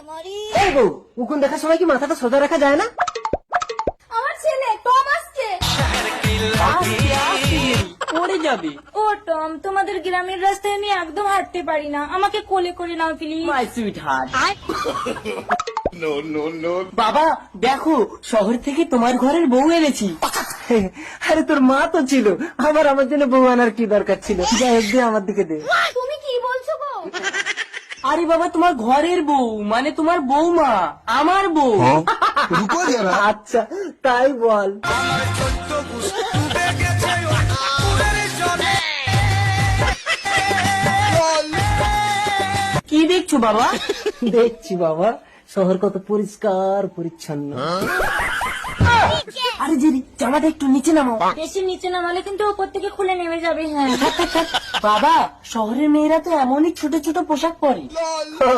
এই বউ, উকুন দেখার সময় কি মাথাটা সোজা রাখা যায় না? আমার ছেলে টম আসছে। পড়ে যাবে। ও টম, তোমাদের গ্রামের রাস্তায় আমি একদম হাঁটতে পারি না, আমাকে কোলে করে নাও প্লিজ। My sweet heart. বাবা দেখো, শহর থেকে তোমার ঘরের বউ এনেছি। আরে তোর মা তো ছিল, আমার জন্য বউ আনার কি দরকার ছিল? যাই হোক, দে আমার দিকে দে। তুমি কি বলছো গো? আরে বাবা, তোমার ঘরের বউ মানে তোমার বৌমা, আমার বউ। रुको जरा। আচ্ছা তাই বল। কি দেখছো বাবা? দেখছি বাবা, শহর কত পরিষ্কার পরিচ্ছন্ন। আরে জেরি, জামাটা একটু নিচে নামো। বেশি নিচে নামালে কিন্তু উপর থেকে খুলে নেমে যাবে। হ্যাঁ বাবা, শহরের মেয়েরা তো এমনই ছোট ছোট পোশাক পরে। ও,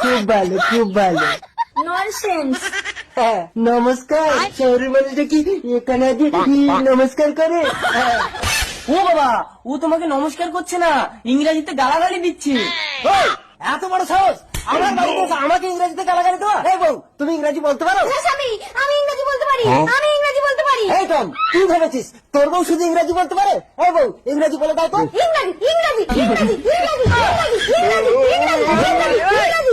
খুব ভালো খুব ভালো। ননসেন্স। হ্যাঁ, নমস্কার। শহরের মানুষটা কি এখানে আজ নমস্কার করে? হ্যাঁ। ও বাবা, ও তোমাকে নমস্কার করছে না, ইংরেজিতে গালাগালি দিচ্ছে। ওই, এত বড় সাহস আমার বাড়িতে এসে আমাকে ইংরেজিতে গালাগালি দেওয়া? এই বউ, তুমি ইংরেজি বলতে পারো? স্বামী, আমি ইংরেজি বলতে পারি, আমি ইংরেজি বলতে পারি। এই টম, তুই ভেবেছিস তোর বউ শুধু ইংরেজি বলতে পারে? এই বউ, ইংরেজি বলে দাও তো। ইংরেজি ইংরেজি ইংরেজি ইংরেজি ইংরেজি ইংরেজি ইংরেজি ইংরেজি ইংরেজি